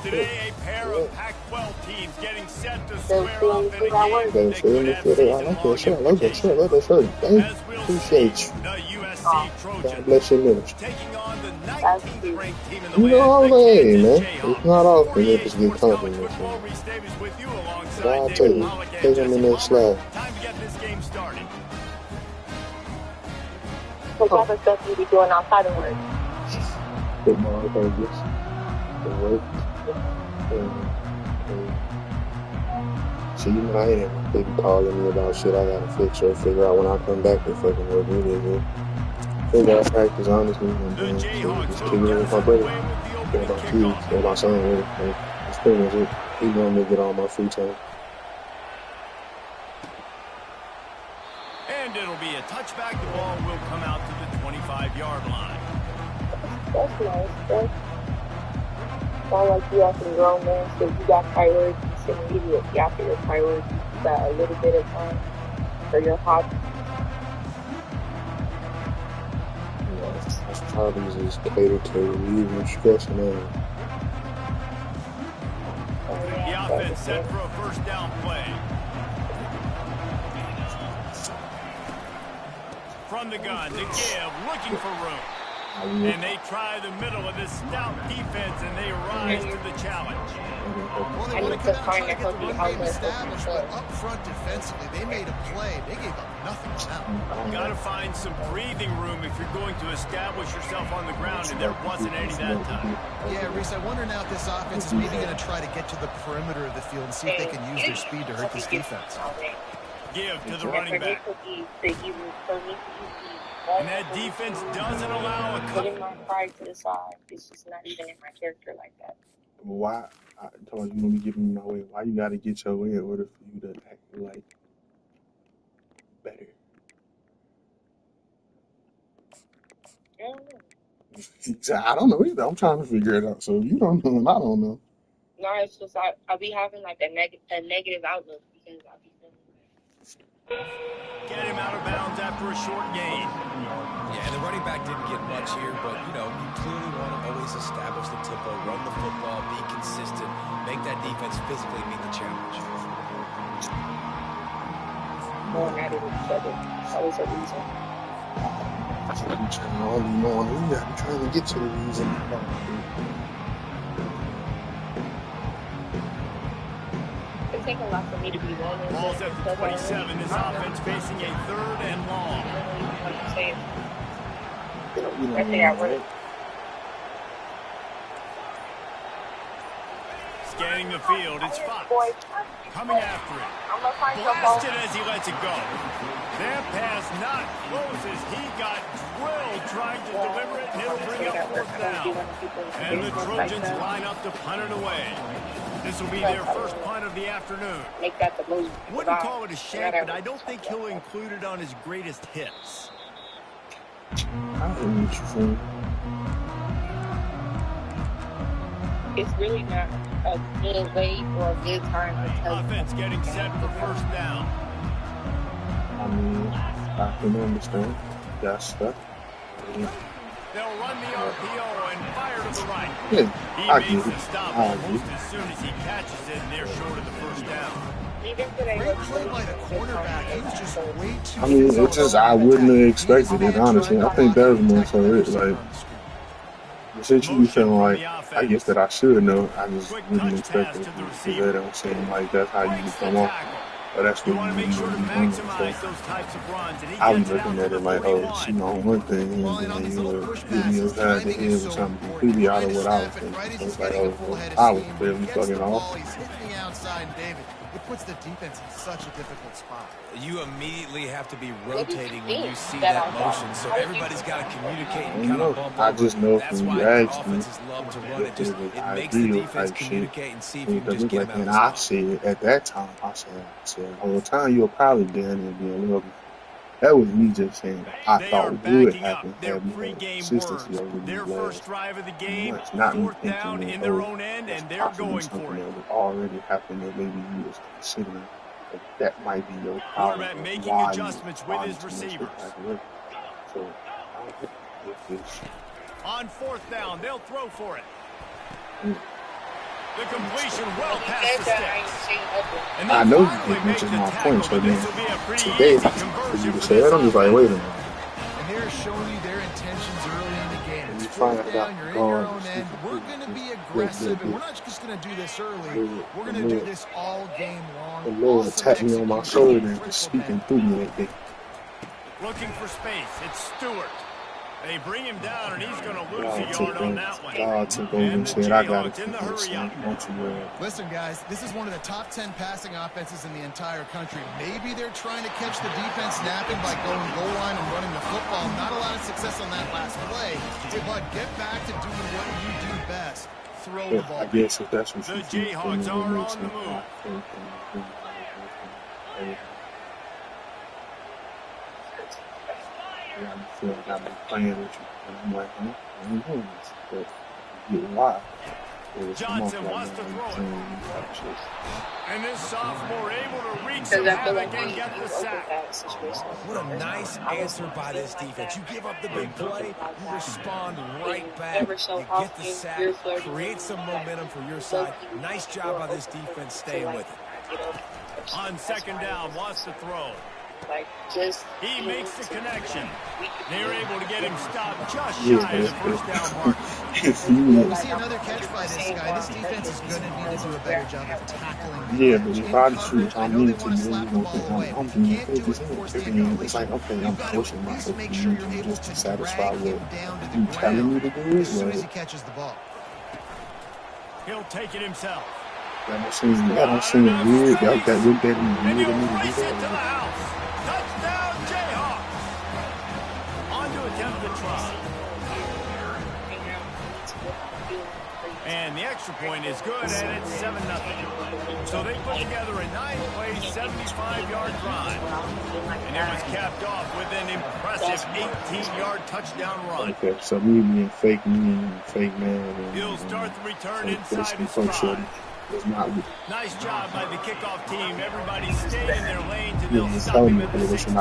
Today, a pair of Pac-12 teams getting set to square off in a game that could have season-long implications. As we'll see, the USC Trojans taking on the 19th ranked team in the land, the Kansas Jayhawks. Before EA Sports College Football restables with you alongside David Pollack and Jesse Palmer. Time to get this game started. What type of stuff you be doing outside of work? Football practice, the work, see, I am. They be calling me about shit I gotta fix or figure out when I come back to fucking work. Football practice, honestly, and then just kick it with my brother, or my kids, or my son, really. Like, that's pretty much it. He's gonna make it all my free time. And it'll be a touchback. The ball will come out to the 25-yard line. That's nice. That's sound like you have some grown men, so you got priorities immediately after your priorities. You got a little bit of time for your hobby. That's probably just catered to relieve and stress and all. The offense set for a first down play. From the gun, the give, looking for room. And they try the middle of this stout defense, and they rise to the challenge. Well, they would have come out trying to get the run game established, but up front defensively, they made a play. They gave up nothing on that one. Got to find some breathing room if you're going to establish yourself on the ground, and there wasn't any that time. Yeah, Reese, I wonder now if this offense is maybe going to try to get to the perimeter of the field and see if they can use their speed to hurt this defense. Give to the running back. And that defense doesn't allow a cut. Putting my pride to the side. It's just not even in my character like that. Why? I told you gonna be giving me my way. Why you gotta get your way in order for you to act like better? I don't know either. I'm trying to figure it out. So if you don't know, and I don't know. No, it's just I'll be having like a negative outlook because I'll be feeling. Get him out of bounds after a short gain. Yeah, and the running back didn't get much here, but, you know, you clearly want to always establish the tempo, run the football, be consistent, make that defense physically meet the challenge. Going at it with each other. Always a reason. I'm trying to get to the reason. It takes a lot for me to be willing. Ball's at the 27. This offense facing a third and long. Right there, right. Scanning the field, it's Fox. Coming after it. Blasted as he lets it go. That pass not close as he got drilled trying to deliver it, and it'll bring up fourth down. And the Trojans line up to punt it away. This will be their first punt of the afternoon. Make that the move. Wouldn't call it a shame, but I don't think he'll include it on his greatest hits. It's really not a good way or a good time to tell. Offense getting set for first down. I mean, I can understand that stuff. They'll run the RPO and fire to the right. Yeah, He I makes get the it. stop I almost as soon as he catches it, and they're short of the first down. Even today, Great play by the quarterback. He was just way too. I mean, it's just I wouldn't have expected it, honestly. I think that was more so it. Like, the shit you be feeling like, I guess that I should know. I just wouldn't expect it. Because they don't seem like that's how you come off. But that's what you need to be doing. So I was looking at it like, oh, she on one thing, and then you would give me upside the head with something completely out of what I was thinking. So it's like, oh, well, I was clearly fucking off. He's hitting the outside, David. It puts the defense in such a difficult spot. You immediately have to be rotating when you see that motion, so everybody's got to communicate and kind of bump over. I just know That's from why you the asked me, offenses love to run it. Just, it makes the ideal defense type shit. communicate and see if you can Because just it's get like, them out and of I the spot. said at that time, I said, over time you'll probably down there be a little. That was me just saying I They are thought would backing happen up their had we had pregame consistency words. over Their these first last drive of the game, months. Not me fourth down thinking in that, their oh, own end, that's and they're possibly going for something it. that would already happen that maybe you was considering. Like, that might be your problem. Quarterback making Why adjustments with his receivers. So, I don't know if it's On fourth down, they'll throw for it. The completion well past the sticks. And I know you did, which is my point. So then today, for you to say that, I'm just like, wait a minute. And they're showing you their intentions early in the game. It's Find fourth down, you're in your own end. We're going to be aggressive, and we're not just going to do this early. We're going to do this all game long. The Lord tapped me on my shoulder and was speaking through me that day. Looking for space. It's Stewart. They bring him down, and he's going to lose a yard on that one. God took over and said, I got it. Don't you worry. Listen, guys, this is one of the top 10 passing offenses in the entire country. Maybe they're trying to catch the defense napping by going goal line and running the football. Not a lot of success on that last play. But get back to doing what you do best. Throw the ball. I guess if that's what you do, the Jayhawks are on the move. I feel like I've been playing with you. And I'm like, I ain't doing this. But you get why. Johnson wants to throw it. And this sophomore able to reach some havoc and get the sack. What a nice answer by this defense. You give up the big play, you respond right back. You get the sack, create some momentum for your side. Nice job by this defense staying with it. On second down, wants to throw. He makes the connection. They're able to get him stopped just shy of the first down mark. We see another catch by this guy. This defense is going to need to do a better job of tackling. Yeah, but if I shoot, I need to do I'm doing everything. It's like, okay, I'm pushing myself just to satisfy what you telling me to do. As soon as he catches the ball, he'll take it himself. That don't seem weird. That would be weird to me to do that. Touchdown, Jayhawks! On to attempt the try. And the extra point is good, and it's 7-0. So they put together a 9-play, 75-yard drive. And it was capped off with an impressive 18-yard touchdown run. Okay, so me being fake man. He'll start the return inside his 5. Nice job by the kickoff team. Everybody stayed in their lanes, and they'll stop him at the 16.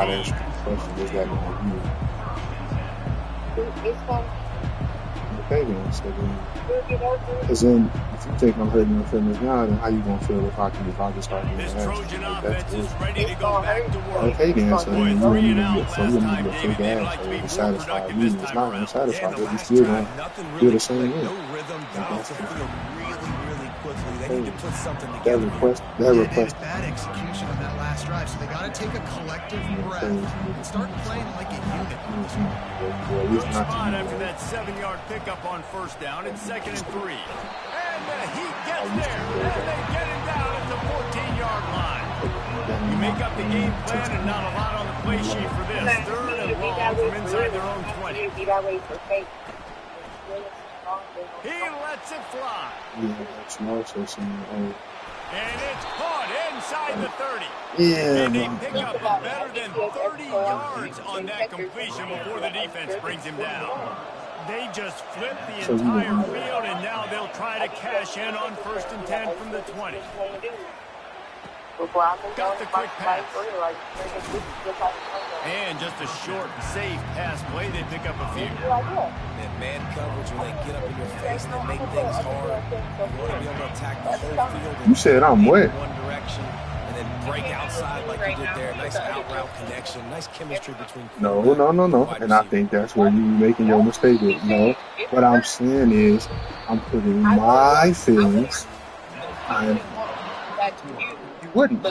Because then, if you think I'm hurting your feelings now, then how you gonna feel if I just start doing this that? Trojan offense is ready to go back to work. Okay, then, so then you don't need to get fake ass or to satisfy you. It's not gonna satisfy you. You still gonna feel the same way. They need to put something together. That request. Bad execution on that last drive, so they got to take a collective breath and start playing like a unit. Good spot after that 7-yard pickup on first down. It's 2nd and 3. And he gets there, and they get him down at the 14-yard line. You make up the game plan and not a lot on the play sheet for this. 3rd and long from inside their own 20. He lets it fly. Yeah, that's also some. And it's caught inside the 30. Yeah, and they pick up better than 30 yards on that completion before the defense brings him down. They just flip the entire field, and now they'll try to cash in on 1st and 10 from the 20. Got the quick pass. And just a short, safe pass play. They pick up a few. And man coverage, when they get up in your face and they make things hard, you want to be able to attack the whole field. You said I'm wet. One direction and then break outside like you did there. Nice out route connection. Nice chemistry between. No. And I think that's where you're making your mistake. No, what I'm saying is I'm putting my feelings. You wouldn't.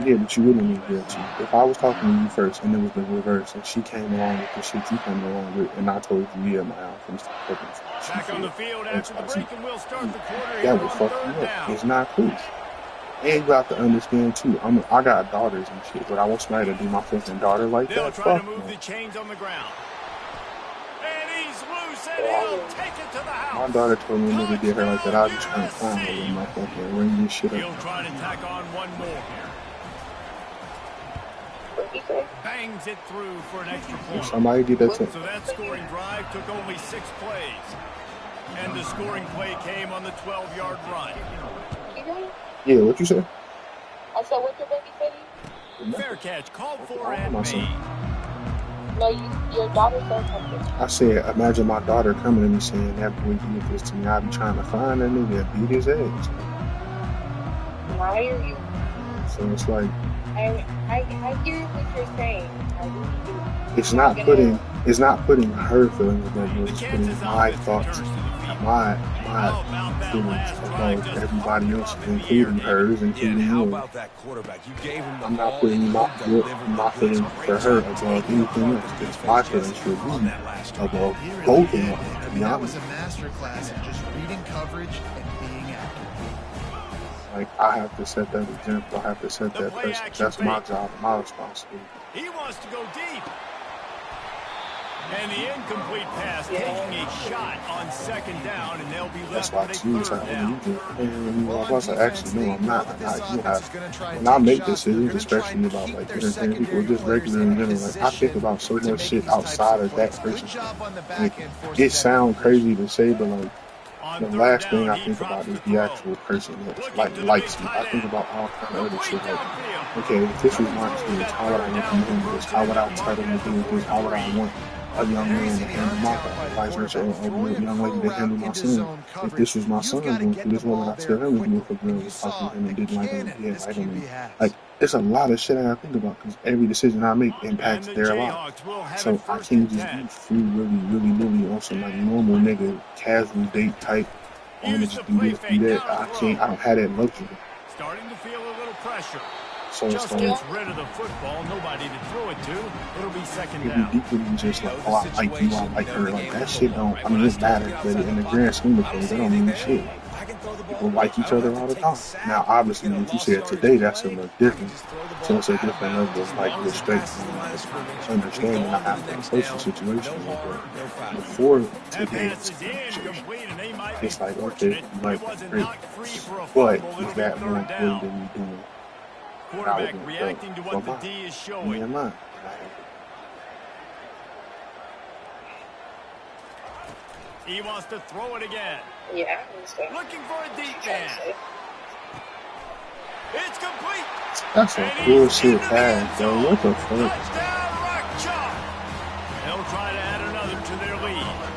Yeah, but you wouldn't be guilty. If I was talking to you first and it was the reverse and she came along with the shit you came along with and I told you, yeah, my outfit's back on the field after the break and we'll start the quarter. That would fuck you up. It's not cool. And you have to understand too, I got daughters and shit, but I want somebody to do my fucking daughter like They'll that. Try to move the chains on the ground. And he's loose and he'll take it to the house. My daughter told me never did her like that. I was just trying to find her with my fucking ring this shit up. He'll try to tack on one more. Bangs it through for an extra point. Somebody did that too. So that scoring drive took only 6 plays. And the scoring play came on the 12-yard run. Yeah, what you say? I said, what's your baby city? Fair catch, called for and made. No, your daughter said something. I said, imagine my daughter coming to me saying that boy did this to me. I'd be trying to find that nigga and beat his ass. I hear you. So it's like I hear what you're saying. I really do. It's not putting her feelings above yours. It's putting my thoughts, my feelings above everybody else's, including hers, including yours. I'm not putting my feelings for her above anything else. It's my feelings for me above both of them. To be honest, was a master class in just reading coverage and being accurate. Like, I have to set that example. I have to set that precedent. That's my job, my responsibility. He wants to go deep. And the incomplete pass taking a shot on second down, and they'll be left with a third down. Actually, no, I'm not. When I make decisions, especially about like entertaining people, just regular in general, like I think about so much shit outside of that person. Like, it sounds crazy to say, but like the last thing I think about is the actual person that likes me. I think about all kind of other shit. Like, okay, if this was my kids, how would I want them to handle this? How would I tell them to do this? How would I want a young man to handle my father, vice versa, or a young lady to handle my son? If this was my son going through this, what would I tell him to do if a girl was talking to him and didn't like him and didn't like him? Like, there's a lot of shit I gotta think about because every decision I make impacts their life. So I can't just be free, really on some like normal nigga, casual date type. I'm gonna just do this, do that. I don't have that luxury. Starting to feel a little pressure. So just gets rid of the football, nobody to throw it to. It'll be second down. It'll be deeper than just like, oh, I like you, I like her. Like, that shit don't, I mean, it matters, but in the grand scheme of things, that don't mean shit. People like each other all the time. Now, obviously, what you said today, that's a little different. So it's a different level of like respect and understanding I have to approach the situation. But before today, it's like, okay, you like that, great. But is that more important than you doing? Quarterback reacting to what the D is showing. He wants to throw it again. Yeah. Looking for a deep man. It's complete. That's a bullshit pass, bro. What the fuck? Touchdown, Rock Chalk. They'll try to add another to their lead.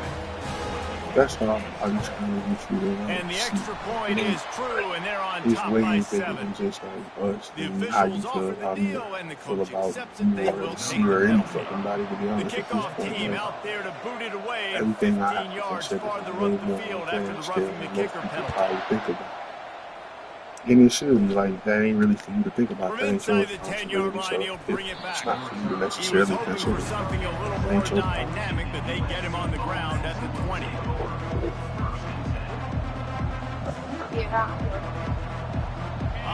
That's what I'm just going to shoot it. And the extra point is true, and they're on it's top way by bigger 7. than just like us and The how you officials feel, offer how the you deal, and the feel coach about accepts you that they or will the receiver or any fucking body, to be The honest. At this kickoff point, team like, out there to boot it away everything I 15 have to yards consider farther is up way the more field than after the still roughing the most kicker people penalty. probably think about. And it should be like, that ain't really for you to think about. That ain't your responsibility. So it's not for you to necessarily consider. For something a little more dynamic, but they get him on the ground at the 20. Yeah.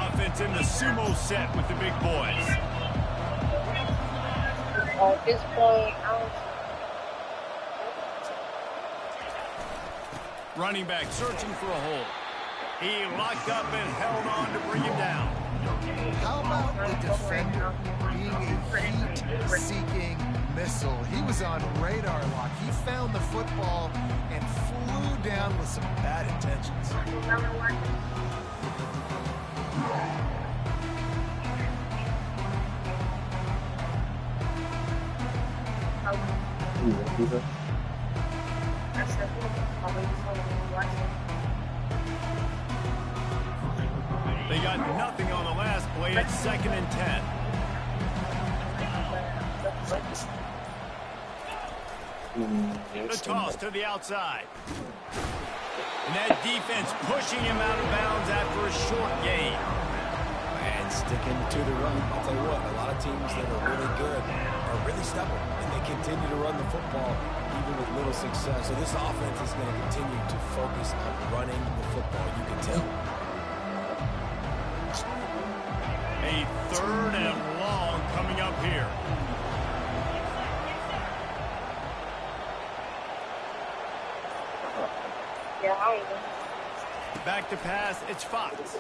Offense in the sumo set with the big boys. At this point, Running back searching for a hole. He locked up and held on to bring him down. How about the defender being a heat-seeking missile? He was on radar lock. He found the football and flew down with some bad intentions. They got nothing on the last play. It's 2nd and 10. The toss to the outside. And that defense pushing him out of bounds after a short gain. And sticking to the run. I'll tell you what, a lot of teams that are really good are really stubborn. And they continue to run the football even with little success. So this offense is going to continue to focus on running the football. You can tell. A 3rd and long coming up here. Back to pass, it's Fox.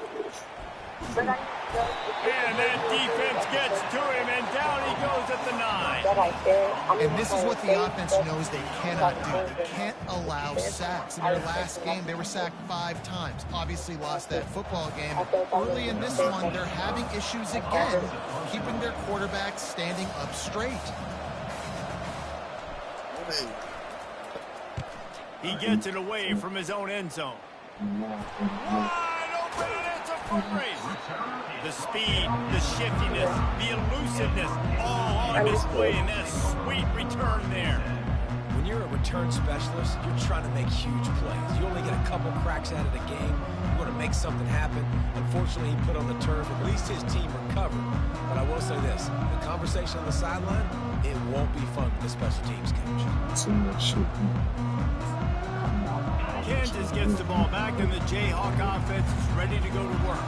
And that defense gets to him, and down he goes at the 9. And this is what the offense knows they cannot do. They can't allow sacks. In their last game, they were sacked 5 times. Obviously lost that football game. Early in this one, they're having issues again, keeping their quarterbacks standing up straight. He gets it away from his own end zone. Wide open, and it's a foot race. The speed, the shiftiness, the elusiveness, all on display in that sweet return there. When you're a return specialist, you're trying to make huge plays. You only get a couple cracks at it a game. You want to make something happen. Unfortunately, he put on the turf. At least his team recovered. But I will say this. The conversation on the sideline, it won't be fun with the special teams coach. Kansas gets the ball back, and the Jayhawk offense is ready to go to work.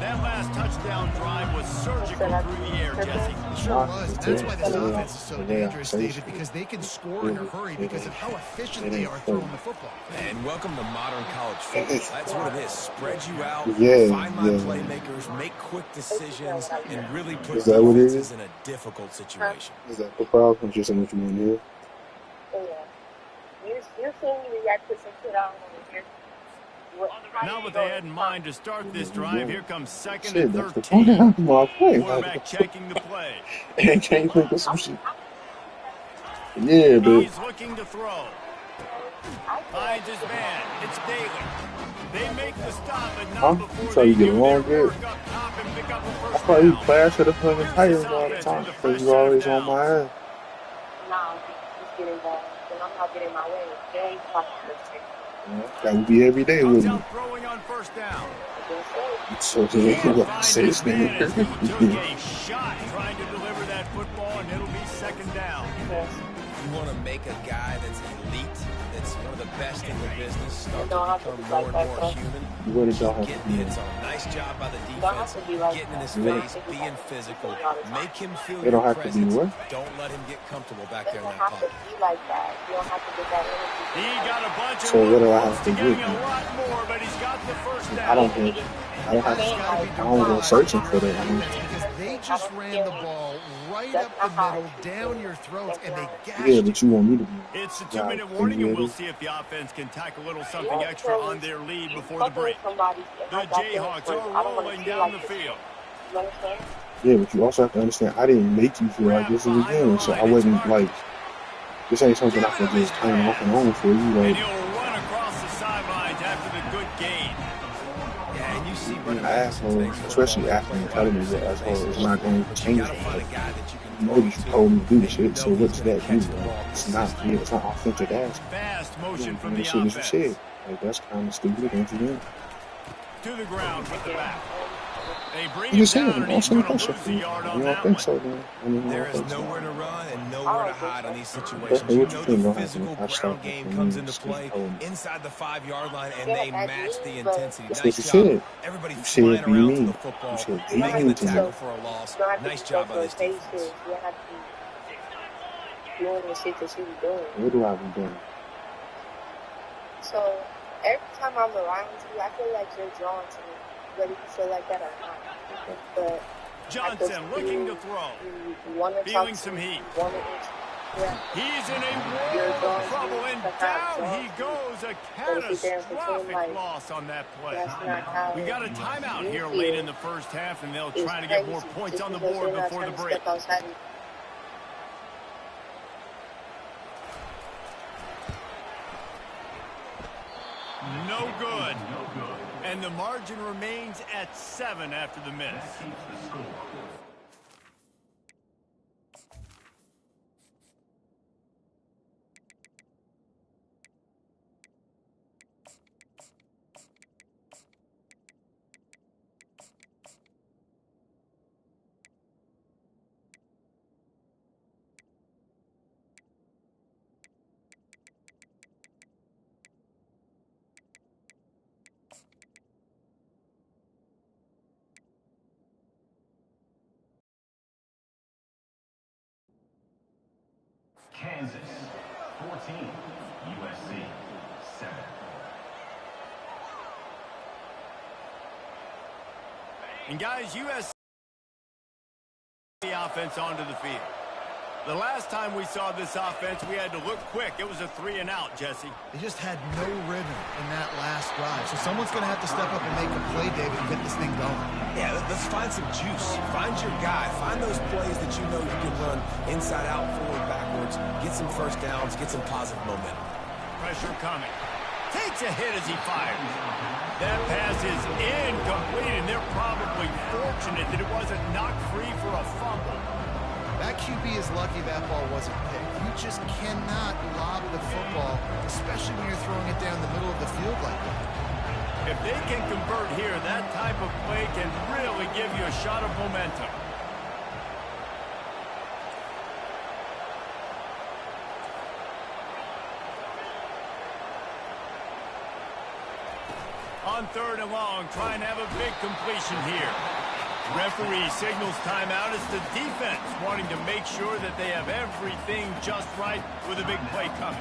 That last touchdown drive was surgical through the air, Jesse. It sure was. That's why this offense is so dangerous, David, because they can score in a hurry because of how efficient they are throwing the football. And welcome to modern college football. That's what it is. Spread you out, find my playmakers, make quick decisions, and really put defenses in a difficult situation. Is that the problem? Just in what you want to hear? You see me react to some shit on here. Not what they had in mind to start this drive. Here comes second and 13. Quarterback checking the play. And can't think of some shit. Yeah, but he's looking to throw. Finds his man. It's Daly. They make the stop, but not before they do their work up top and pick up a first down. I thought you clashed at the fucking Titans all the time because you always on my ass. No, he's getting bad. And I'm not getting my way. They ain't fucking perfect. That would be every day with me. Throwing on first down. So today, what? 6 minutes. He took a shot trying to deliver that football, and it'll be second down. You want to make a guy that's elite, that's one of the best in the business, start to become more and more human. What did y'all have to do? It's a nice job by the defense, getting in his face, being physical, make him feel They don't your have to be presence. what? Don't let him get comfortable back there in that have to pocket. be like that. You don't have to get that energy. He got a bunch of So what do I have to do? getting a lot more, but he's got the first down. I don't go searching for that. Because they just ran the ball right up the middle, down your throats, and they gashed Yeah, but you want me to be. It's a 2-minute warning, and we'll see if the offense can tack a little something extra on their lead before the break. The Jayhawks are rolling down the field. You understand? Yeah, but you also have to understand, I didn't make you feel like this in the game, so I wasn't like, this ain't something I could just turn off and on for you. And Like, he'll run across the sidelines after the good gain. Yeah, and you see an asshole, especially after you telling me that asshole is not going to change it. You know that you told me to do the shit, so what's that do? Like, it's not authentic ass. Fast motion from The the shit that you offense. said. Like, that's kind of stupid, don't you think? To the ground with the back. They bring You him said down, it. and Don't he's send going a to pressure. lose a You yard on don't that think one. so, then? I mean, There I is don't think so. nowhere to run and nowhere to hide in these situations. Hey, You what you know think the gonna physical happen? I ground start game with comes the into skip play home. inside the 5-yard line, and they match the intensity. That's Nice what you job. said. Everybody You flying said be around to mean. the football, You said be making mean the to me. tackle for a loss. Nice job by this defense. You have to be doing the shit that you be doing. What do I be doing? So every time I'm around you, I feel like you're drawn to me, whether you feel like that or not. But Johnson looking to throw. You want to Feeling talk some to me, heat. you want to He's in a world of trouble, and down he goes. A catastrophic loss on that play. That's not how We got a timeout here late in the first half, and they'll try to get more points on the board before the break. No good. And the margin remains at 7 after the miss. Kansas, 14. USC, 7. And guys, USC the offense onto the field. The last time we saw this offense, we had to look quick. It was a 3-and-out, Jesse. They just had no rhythm in that last drive. So someone's going to have to step up and make a play, David, and get this thing going. Yeah, let's find some juice. Find your guy. Find those plays that you know you can run inside out, forward, backward. yards, get some first downs, get some positive momentum. Pressure coming. Takes a hit as he fires. That pass is incomplete, and they're probably fortunate that it wasn't knocked free for a fumble. That QB is lucky that ball wasn't picked. You just cannot lob the football, especially when you're throwing it down the middle of the field like that. If they can convert here, that type of play can really give you a shot of momentum. On 3rd and long, trying to have a big completion here. Referee signals timeout as the defense wanting to make sure that they have everything just right with a big play coming.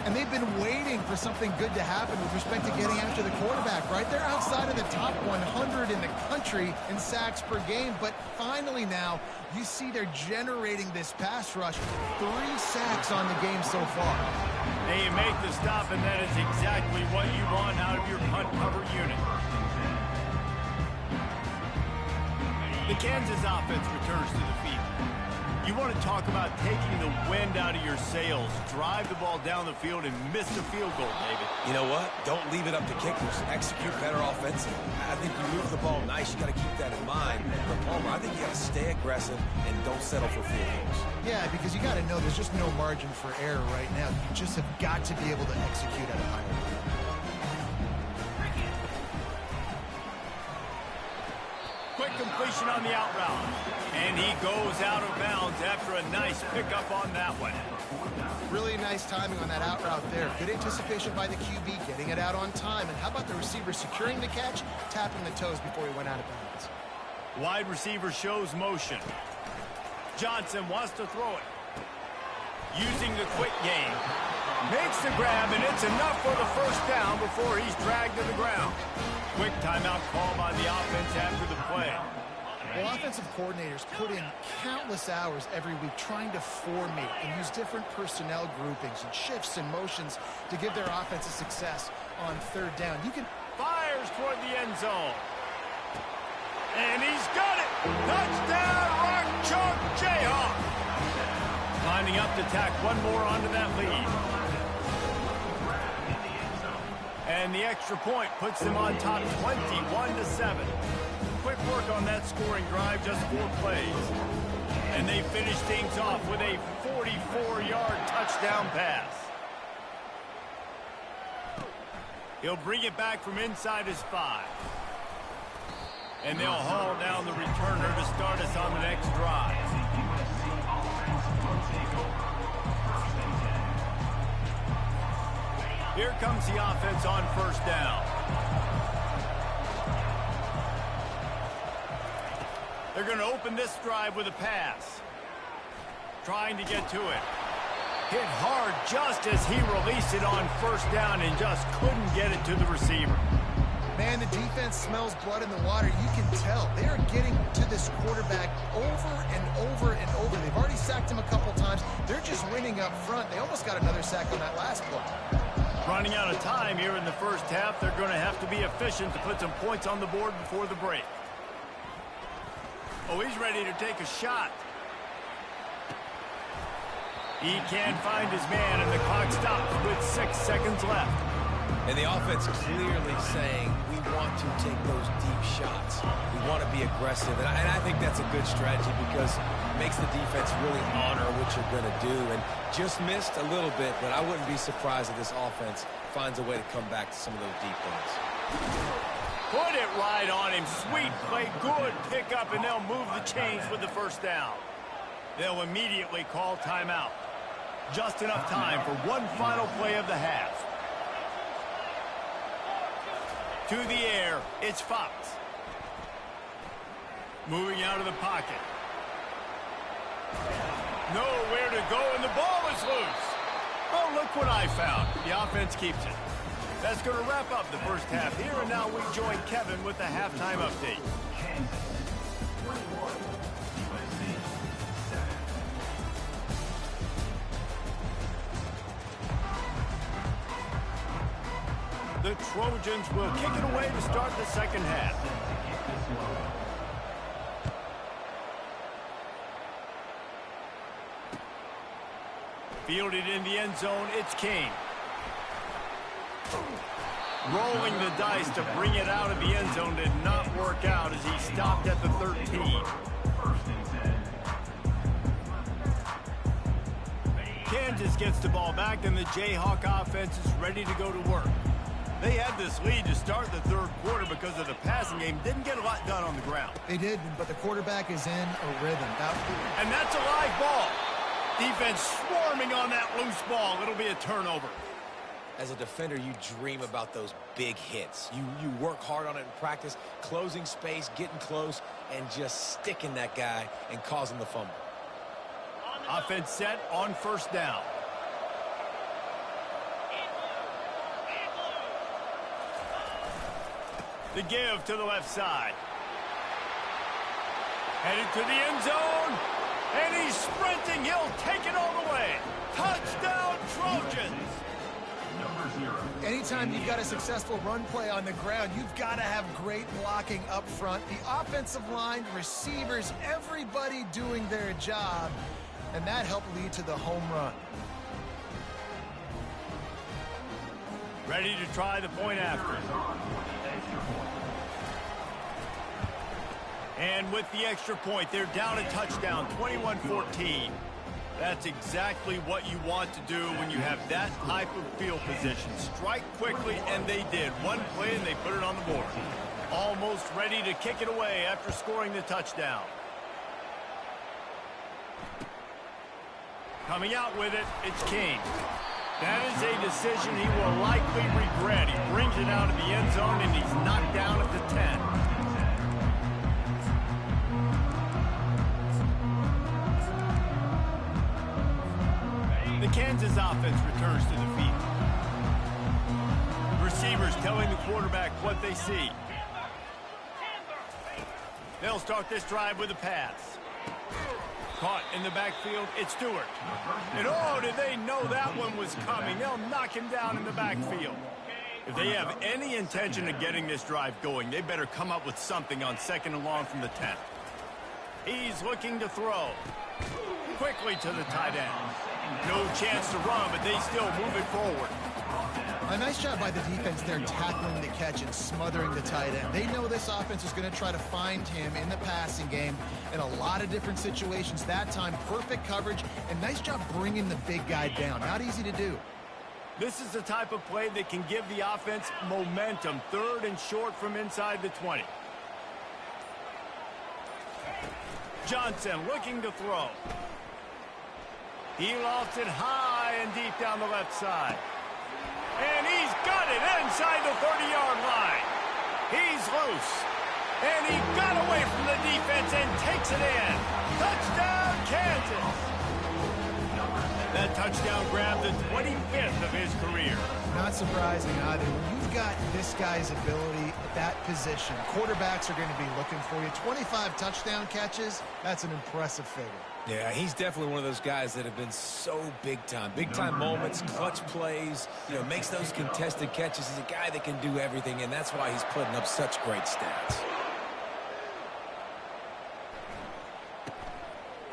And they've been waiting for something good to happen with respect to getting after the quarterback, right? They're outside of the top 100 in the country in sacks per game, but finally now you see they're generating this pass rush. 3 sacks on the game so far. They make the stop, and that is exactly what you want out of your punt cover unit. The Kansas offense returns to the field. You want to talk about taking the wind out of your sails. Drive the ball down the field and miss the field goal, David. You know what? Don't leave it up to kickers. Execute better offensively. I think you move the ball nice. You got to keep that in mind. But Palmer, I think you got to stay aggressive and don't settle for field goals. Yeah, because you got to know there's just no margin for error right now. You just have got to be able to execute at a higher level. Quick completion on the out route. And he goes out of bounds after a nice pickup on that one. Really nice timing on that out route there. Good anticipation by the QB, getting it out on time. And how about the receiver securing the catch, tapping the toes before he went out of bounds? Wide receiver shows motion. Johnson wants to throw it. Using the quick game. Makes the grab, and it's enough for the first down before he's dragged to the ground. Quick timeout call by the offense after the play. Well, offensive coordinators put in countless hours every week trying to formate and use different personnel groupings and shifts and motions to give their offense a success on 3rd down. You can fires toward the end zone. And he's got it. Touchdown, Rock Chalk Jayhawk. Lining up to tack one more onto that lead. And the extra point puts them on top 21-7. Quick work on that scoring drive, just 4 plays. And they finish things off with a 44-yard touchdown pass. He'll bring it back from inside his 5. And they'll haul down the returner to start us on the next drive. Here comes the offense on 1st down. They're going to open this drive with a pass. Trying to get to it. Hit hard just as he released it on 1st down and just couldn't get it to the receiver. Man, the defense smells blood in the water. You can tell. They are getting to this quarterback over and over and over. They've already sacked him a couple times. They're just winning up front. They almost got another sack on that last play. Running out of time here in the first half. They're going to have to be efficient to put some points on the board before the break. Oh, he's ready to take a shot. He can't find his man, and the clock stops with 6 seconds left. And the offense clearly saying, we want to take those deep shots. We want to be aggressive. And I think that's a good strategy because it makes the defense really honor what you're going to do. And just missed a little bit, but I wouldn't be surprised if this offense finds a way to come back to some of those deep ones. Put it right on him. Sweet play, good pickup, and they'll move the chains with the 1st down. They'll immediately call timeout. Just enough time for one final play of the half. To the air, it's Fox. Moving out of the pocket. Nowhere to go, and the ball is loose. Oh, look what I found. The offense keeps it. That's going to wrap up the first half here, and now we join Kevin with the halftime update. The Trojans will kick it away to start the second half. Fielded in the end zone, it's King. Rolling the dice to bring it out of the end zone did not work out as he stopped at the 13. Kansas gets the ball back, and the Jayhawk offense is ready to go to work. They had this lead to start the third quarter because of the passing game. Didn't get a lot done on the ground. They did, but the quarterback is in a rhythm. And that's a live ball. Defense swarming on that loose ball. It'll be a turnover. As a defender, you dream about those big hits. You work hard on it in practice, closing space, getting close, and just sticking that guy and causing the fumble. Offense set on first down. The give to the left side. Headed to the end zone. And he's sprinting. He'll take it all the way. Touchdown, Trojans. Anytime you've got a successful run play on the ground, you've got to have great blocking up front. The offensive line, receivers, everybody doing their job. And that helped lead to the home run. Ready to try the point after. And with the extra point, they're down a touchdown, 21-14. That's exactly what you want to do when you have that type of field position. Strike quickly, and they did. One play, and they put it on the board. Almost ready to kick it away after scoring the touchdown. Coming out with it, it's King. That is a decision he will likely regret. He brings it out of the end zone, and he's knocked down at the 10. The Kansas offense returns to the field. Receivers telling the quarterback what they see. They'll start this drive with a pass. Caught in the backfield, it's Stewart. And oh, did they know that one was coming? They'll knock him down in the backfield. If they have any intention of getting this drive going, they better come up with something on second and long from the 10. He's looking to throw. Quickly to the tight end. No chance to run, but they still move it forward. A nice job by the defense there tackling the catch and smothering the tight end. They know this offense is going to try to find him in the passing game in a lot of different situations. That time, perfect coverage, and nice job bringing the big guy down. Not easy to do. This is the type of play that can give the offense momentum. Third and short from inside the 20. Johnson looking to throw. He lofts it high and deep down the left side. And he's got it inside the 30-yard line. He's loose. And he got away from the defense and takes it in. Touchdown, Kansas. That touchdown grabbed the 25th of his career. Not surprising either. When you've got this guy's ability at that position, quarterbacks are going to be looking for you. 25 touchdown catches, that's an impressive figure. Yeah, he's definitely one of those guys that have been so big time. Big time moments, clutch plays, makes those contested catches. He's a guy that can do everything, and that's why he's putting up such great stats.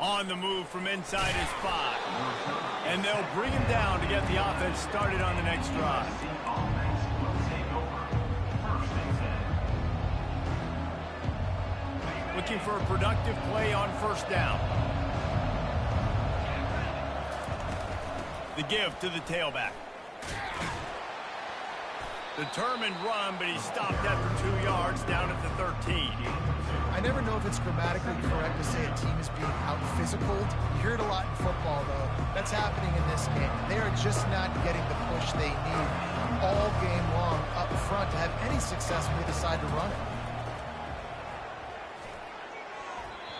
On the move from inside his 5. And they'll bring him down to get the offense started on the next drive. Looking for a productive play on first down. The give to the tailback. Determined run, but he stopped after 2 yards down at the 13. I never know if it's grammatically correct to say a team is being out-physicaled. You hear it a lot in football, though. That's happening in this game. They are just not getting the push they need all game long up front to have any success when they decide to run it.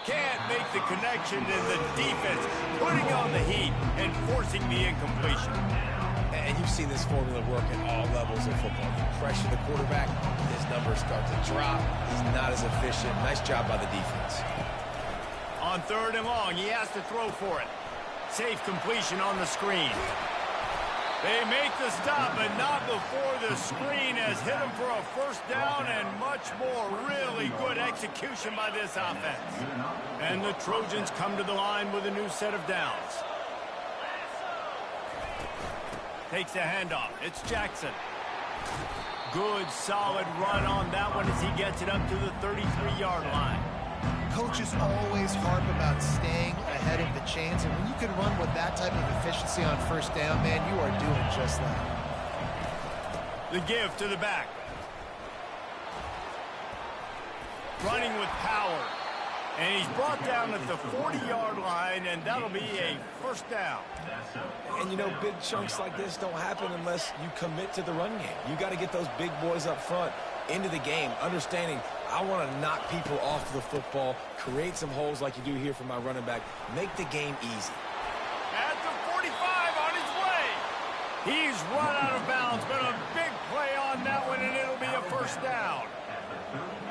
Can't make the connection, and the defense putting on the heat and forcing the incompletion. And you've seen this formula work at all levels of football. You pressure the quarterback, his numbers start to drop. He's not as efficient. Nice job by the defense. On third and long, he has to throw for it. Safe completion on the screen. They make the stop, but not before the screen has hit him for a first down, and much more. Really good execution by this offense. And the Trojans come to the line with a new set of downs. Takes a handoff. It's Jackson. Good, solid run on that one as he gets it up to the 33-yard line. Coaches always harp about staying ahead of the chains, and when you can run with that type of efficiency on first down, man, you are doing just that. The give to the back. Running with power. And he's brought down at the 40-yard line, and that'll be a first down. And, you know, big chunks like this don't happen unless you commit to the run game. You got to get those big boys up front into the game, understanding I want to knock people off the football, create some holes like you do here for my running back, make the game easy. At the 45 on his way. He's run out of bounds, but a big play on that one, and it'll be a first down.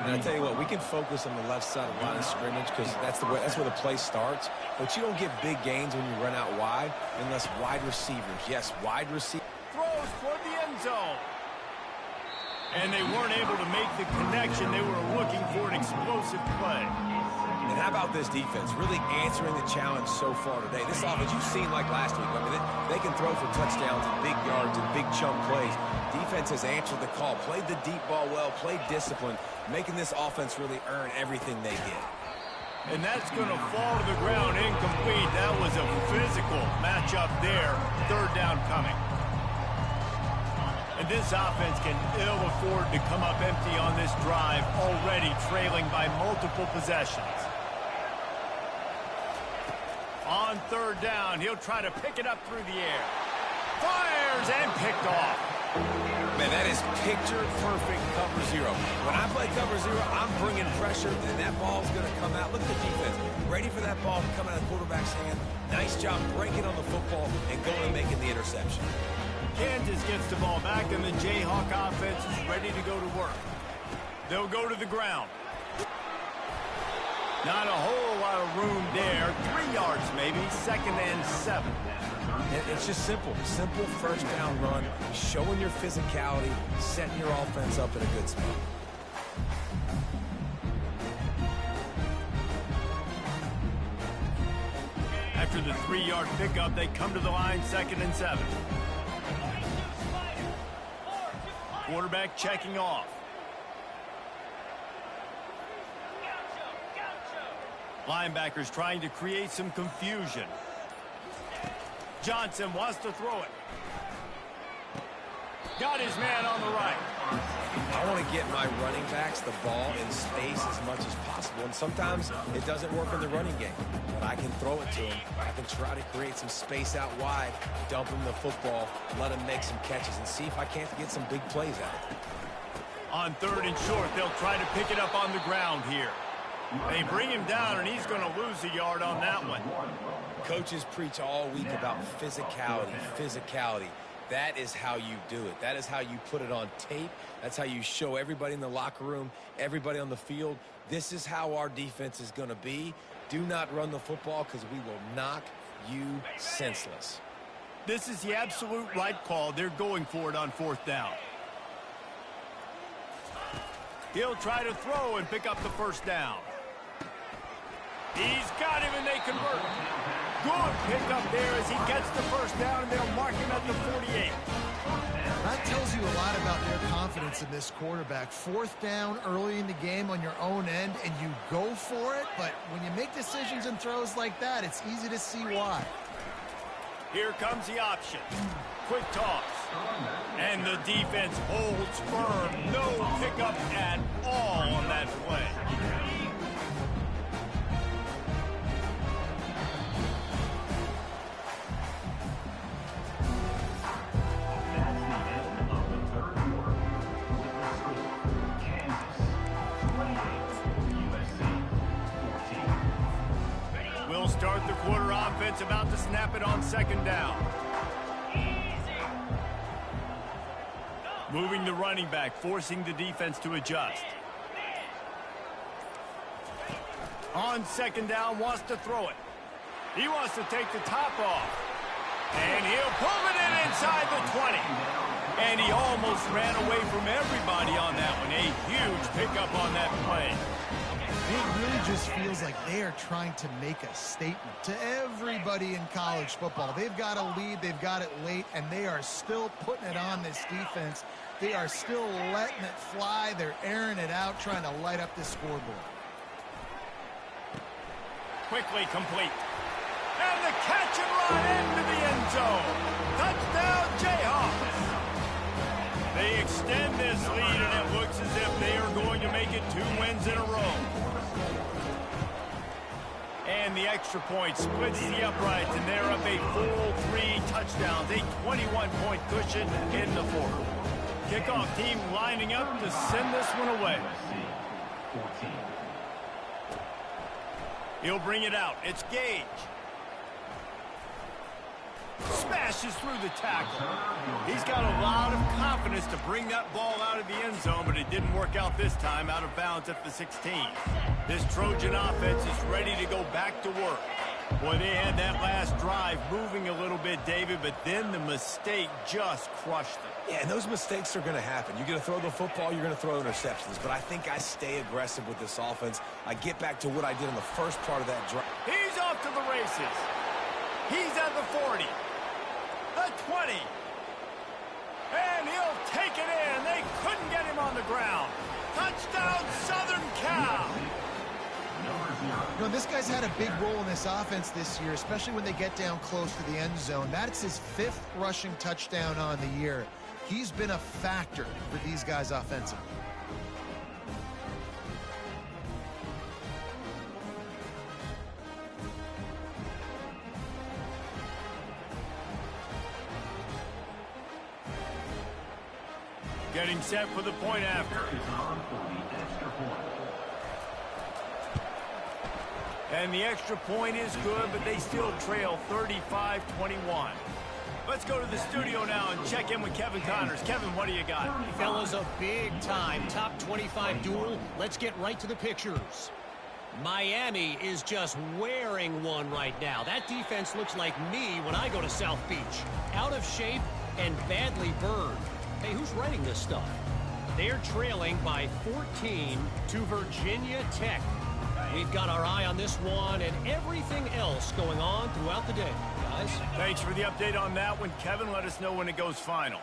And I tell you what, we can focus on the left side of the line of scrimmage because that's where the play starts. But you don't get big gains when you run out wide unless wide receivers. Yes, wide receivers. Throws toward the end zone. And they weren't able to make the connection. They were looking for an explosive play. And how about this defense? Really answering the challenge so far today. This offense, you've seen like last week. I mean, they can throw for touchdowns and big yards and big chunk plays. Defense has answered the call, played the deep ball well, played discipline, making this offense really earn everything they get. And that's going to fall to the ground incomplete. That was a physical matchup there. Third down coming. And this offense can ill afford to come up empty on this drive, already trailing by multiple possessions. On third down, he'll try to pick it up through the air. Fires and picked off. Man, that is picture-perfect cover zero. When I play cover zero, I'm bringing pressure, and that ball's going to come out. Look at the defense. Ready for that ball to come out of the quarterback's hand. Nice job breaking on the football and going and making the interception. Kansas gets the ball back, and the Jayhawk offense is ready to go to work. They'll go to the ground. Not a whole lot of room there. 3 yards maybe, 2nd and 7. It's just simple first down run, showing your physicality, setting your offense up in a good spot. After the 3-yard pickup, they come to the line, 2nd and 7. Quarterback checking off. Linebackers trying to create some confusion. Johnson wants to throw it. Got his man on the right. I want to get my running backs the ball in space as much as possible. And sometimes it doesn't work in the running game. But I can throw it to him. I can try to create some space out wide, dump him the football, let him make some catches, and see if I can't get some big plays out of it. On 3rd and short, they'll try to pick it up on the ground here. They bring him down, and he's going to lose a yard on that one. Coaches preach all week about physicality. That is how you do it. That is how you put it on tape. That's how you show everybody in the locker room, everybody on the field. This is how our defense is going to be. Do not run the football because we will knock you senseless. This is the absolute right call. They're going for it on 4th down. He'll try to throw and pick up the first down. He's got him, and they convert. Good pickup there as he gets the first down, and they'll mark him at the 48. That tells you a lot about their confidence in this quarterback. 4th down early in the game on your own end, and you go for it. But when you make decisions and throws like that, it's easy to see why. Here comes the option. Quick toss. And the defense holds firm. No pickup at all on that play. We'll start the quarter offense, about to snap it on 2nd down. Moving the running back, forcing the defense to adjust. On 2nd down, wants to throw it. He wants to take the top off. And he'll pull it in inside the 20. And he almost ran away from everybody on that one. A huge pickup on that play. It really just feels like they are trying to make a statement to everybody in college football. They've got a lead, they've got it late, and they are still putting it on this defense. They are still letting it fly. They're airing it out, trying to light up this scoreboard. Quickly complete. And the catch and run into the end zone. Touchdown, Jayhawks. They extend this lead, and it looks as if they are going to make it 2 wins in a row. And the extra point splits the uprights, and they're up a full 3 touchdowns, a 21-point cushion in the fourth. Kickoff team lining up to send this one away. He'll bring it out. It's Gage. Smashes through the tackle. He's got a lot of confidence to bring that ball out of the end zone, but it didn't work out this time, out of bounds at the 16. This Trojan offense is ready to go back to work. Boy, they had that last drive moving a little bit, David, but then the mistake just crushed them. Yeah, and those mistakes are going to happen. You're going to throw the football, you're going to throw interceptions, but I think I stay aggressive with this offense. I get back to what I did in the first part of that drive. He's off to the races. He's at the 40. The 20. And he'll take it in. They couldn't get him on the ground. Touchdown, Southern Cal. You know, this guy's had a big role in this offense this year, especially when they get down close to the end zone. That's his 5th rushing touchdown on the year. He's been a factor for these guys offensively. Getting set for the point after. And the extra point is good, but they still trail 35-21. Let's go to the studio now and check in with Kevin Connors. Kevin, what do you got? Fellas, a big-time top 25 duel. Let's get right to the pictures. Miami is just wearing one right now. That defense looks like me when I go to South Beach. Out of shape and badly burned. Hey, who's writing this stuff? They're trailing by 14 to Virginia Tech. We've got our eye on this one and everything else going on throughout the day, guys. Thanks for the update on that one, Kevin. Let us know when it goes final.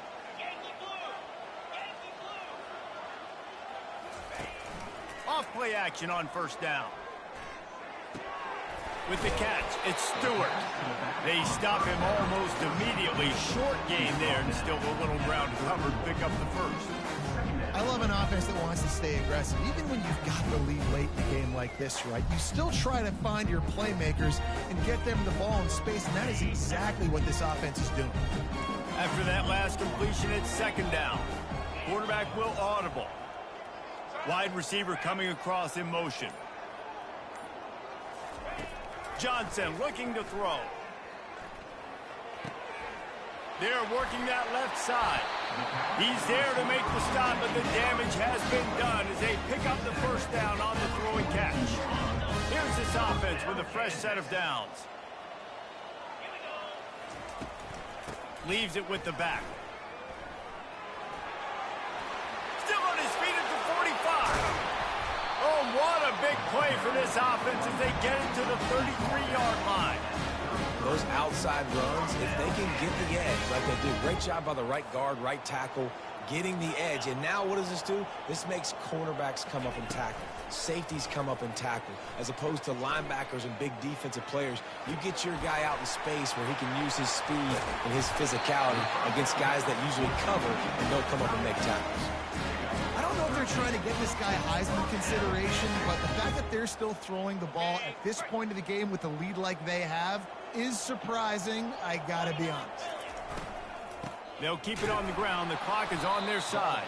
Off play action on first down. With the catch, it's Stewart. They stop him almost immediately. Short gain there, and still a little ground covered. Pick up the first. I love an offense that wants to stay aggressive. Even when you've got the lead late in a game like this, right? You still try to find your playmakers and get them the ball in space, and that is exactly what this offense is doing. After that last completion, it's second down. Quarterback will audible. Wide receiver coming across in motion. Johnson looking to throw. They're working that left side. He's there to make the stop, but the damage has been done as they pick up the first down on the throw and catch. Here's this offense with a fresh set of downs. Leaves it with the back. Still on his feet at the 45. Oh, what a big play for this offense as they get it to the 33-yard line. Those outside runs, if they can get the edge like they do, great job by the right guard, right tackle, getting the edge. And now what does this do? This makes cornerbacks come up and tackle. Safeties come up and tackle. As opposed to linebackers and big defensive players, you get your guy out in space where he can use his speed and his physicality against guys that usually cover and don't come up and make tackles. I don't know if they're trying to get this guy Heisman consideration, but the fact that they're still throwing the ball at this point of the game with a lead like they have is surprising, I gotta be honest. They'll keep it on the ground. The clock is on their side.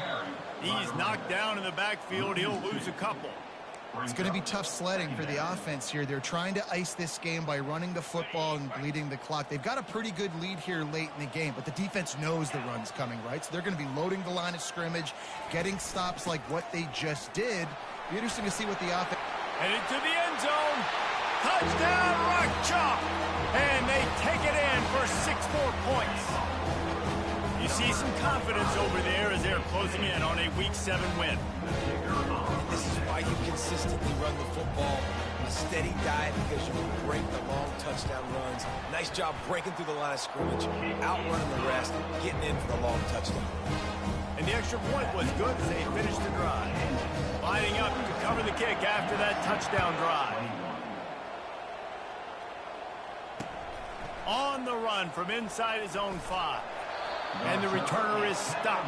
He's knocked down in the backfield. He'll lose a couple. It's going to be tough sledding for the offense here. They're trying to ice this game by running the football and bleeding the clock. They've got a pretty good lead here late in the game, but the defense knows the run's coming, right? So they're going to be loading the line of scrimmage, getting stops like what they just did. Be interesting to see what the offense... Headed to the end zone. Touchdown, Rock Chalk. And they take it in for 6 more points. You see some confidence over there as they're closing in on a Week 7 win. And this is why you consistently run the football. A steady diet because you break the long touchdown runs. Nice job breaking through the line of scrimmage, outrunning the rest, getting in for the long touchdown. And the extra point was good as they finished the drive. Lining up to cover the kick after that touchdown drive. On the run from inside his own 5. And the returner is stopped.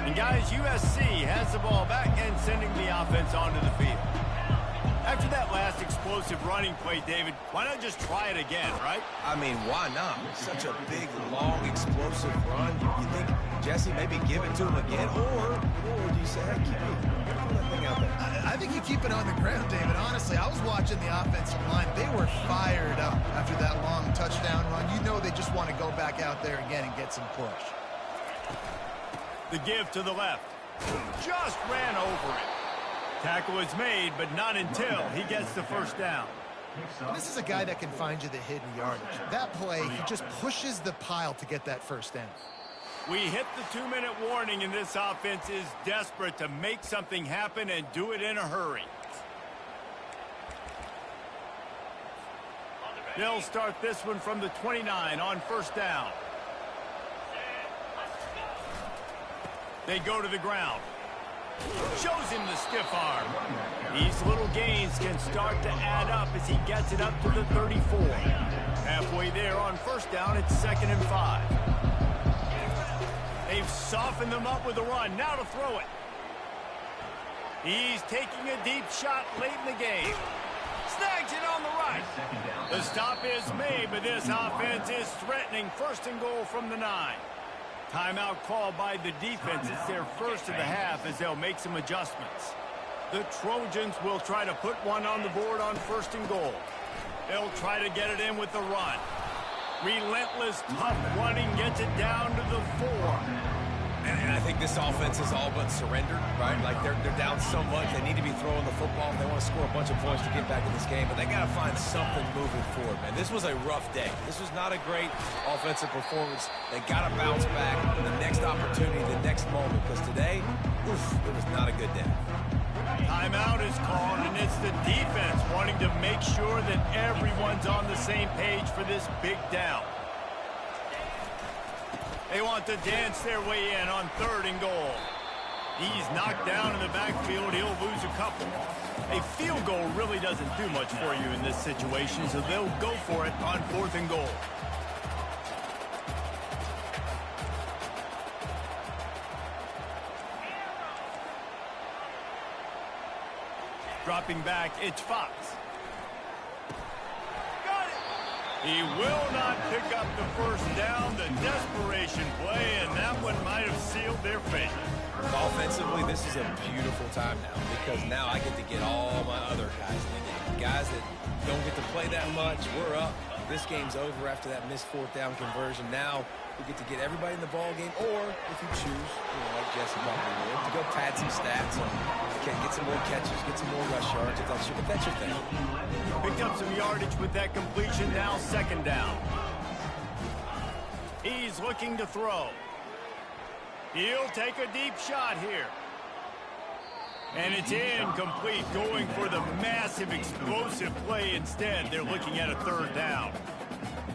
And guys, USC has the ball back and sending the offense onto the field. After that last explosive running play, David, why not just try it again, right? I mean, why not? Such a big, long, explosive run. You think, Jesse, maybe give it to him again? Or do you say, hey, keep that thing out there? I think you keep it on the ground, David. Honestly, I was watching the offensive line. They were fired up after that long touchdown run. You know they just want to go back out there again and get some push. The give to the left. Just ran over it. Tackle is made, but not until he gets the first down. And this is a guy that can find you the hidden yardage. That play, he just pushes the pile to get that first down. We hit the 2-minute warning, and this offense is desperate to make something happen and do it in a hurry. They'll start this one from the 29 on first down. They go to the ground. Shows him the stiff arm. These little gains can start to add up as he gets it up to the 34. Halfway there on first down, it's 2nd and 5. They've softened them up with a run. Now to throw it. He's taking a deep shot late in the game. Snags it on the right. The stop is made, but this offense is threatening 1st and goal from the 9. Timeout called by the defense. It's their first of the half as they'll make some adjustments. The Trojans will try to put one on the board on 1st and goal. They'll try to get it in with the run. Relentless, tough running gets it down to the 4. And I think this offense is all but surrendered, right? Like they're down so much, they need to be throwing the football. They want to score a bunch of points to get back in this game, but they got to find something moving forward, man. This was a rough day. This was not a great offensive performance. They got to bounce back the next opportunity, the next moment, because today, it was not a good day. Timeout is called, and it's the defense wanting to make sure that everyone's on the same page for this big down. They want to dance their way in on 3rd and goal. He's knocked down in the backfield. He'll lose a couple. A field goal really doesn't do much for you in this situation, so they'll go for it on 4th and goal. Dropping back, it's Fox. He will not pick up the first down. The desperation play, and that one might have sealed their fate. Offensively, this is a beautiful time now because now I get to get all my other guys in the game. Guys that don't get to play that much, we're up. This game's over after that missed 4th down conversion. Now we get to get everybody in the ball game, or if you choose, like Jesse probably would, to go pad some stats and get some more catches, get some more rush yards if that's your thing. Picked up some yardage with that completion. Now 2nd down. He's looking to throw. He'll take a deep shot here. And it's incomplete, going for the massive explosive play instead. They're looking at a 3rd down.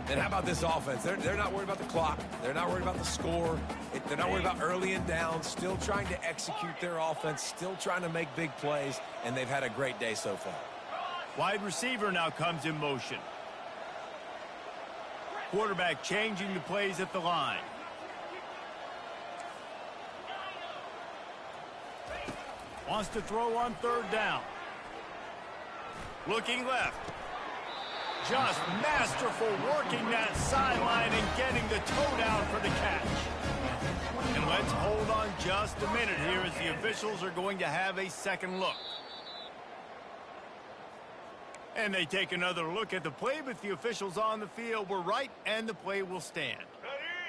And how about this offense? They're not worried about the clock. They're not worried about the score. They're not worried about early and down. Still trying to execute their offense. Still trying to make big plays. And they've had a great day so far. Wide receiver now comes in motion. Quarterback changing the plays at the line. Wants to throw on 3rd down. Looking left. Just masterful working that sideline and getting the toe down for the catch. And let's hold on just a minute here as the officials are going to have a second look. And they take another look at the play, but the officials on the field were right, and the play will stand.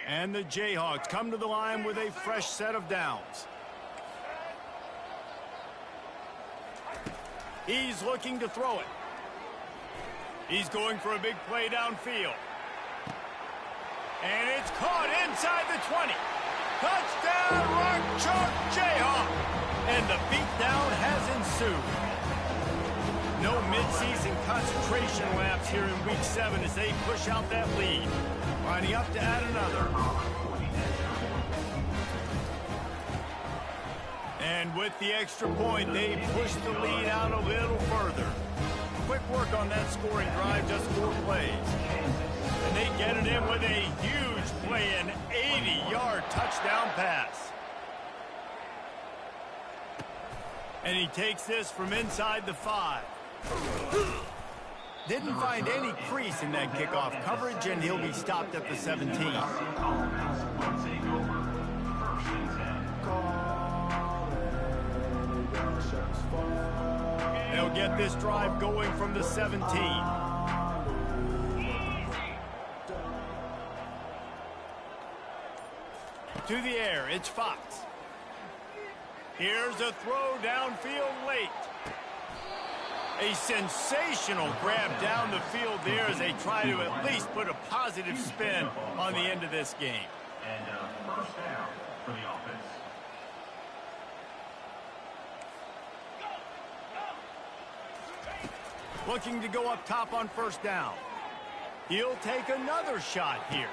And the Jayhawks come to the line with a fresh set of downs. He's looking to throw it. He's going for a big play downfield. And it's caught inside the 20. Touchdown, Rock Chalk Jayhawk. And the beatdown has ensued. No midseason concentration laps here in Week 7 as they push out that lead. Lining up to add another. And with the extra point, they push the lead out a little further. Quick work on that scoring drive, just 4 plays. And they get it in with a huge play, an 80-yard touchdown pass. And he takes this from inside the 5. Didn't find any crease in that kickoff coverage, and he'll be stopped at the 17. They'll get this drive going from the 17. To the air, it's Fox. Here's a throw downfield late. A sensational grab down the field there as they try to at least put a positive spin on the end of this game. And first down for the offense. Looking to go up top on first down. He'll take another shot here.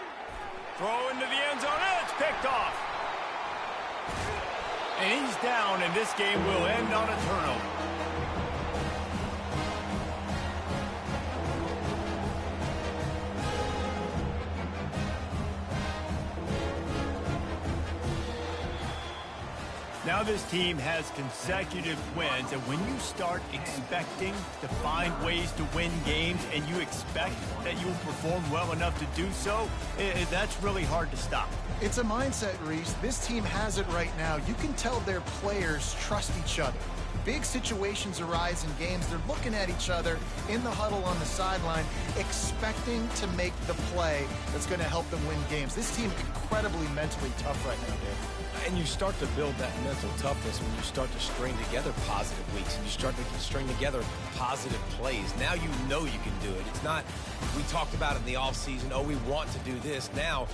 Throw into the end zone, and it's picked off. And he's down, and this game will end on a turnover. Now this team has consecutive wins, and when you start expecting to find ways to win games and you expect that you will perform well enough to do so, that's really hard to stop. It's a mindset, Reese. This team has it right now. You can tell their players trust each other. Big situations arise in games. They're looking at each other in the huddle on the sideline, expecting to make the play that's going to help them win games. This team incredibly mentally tough right now, Dave. And you start to build that mental toughness when you start to string together positive weeks and you start to string together positive plays. Now you know you can do it. It's not, we talked about it in the offseason, oh, we want to do this. Now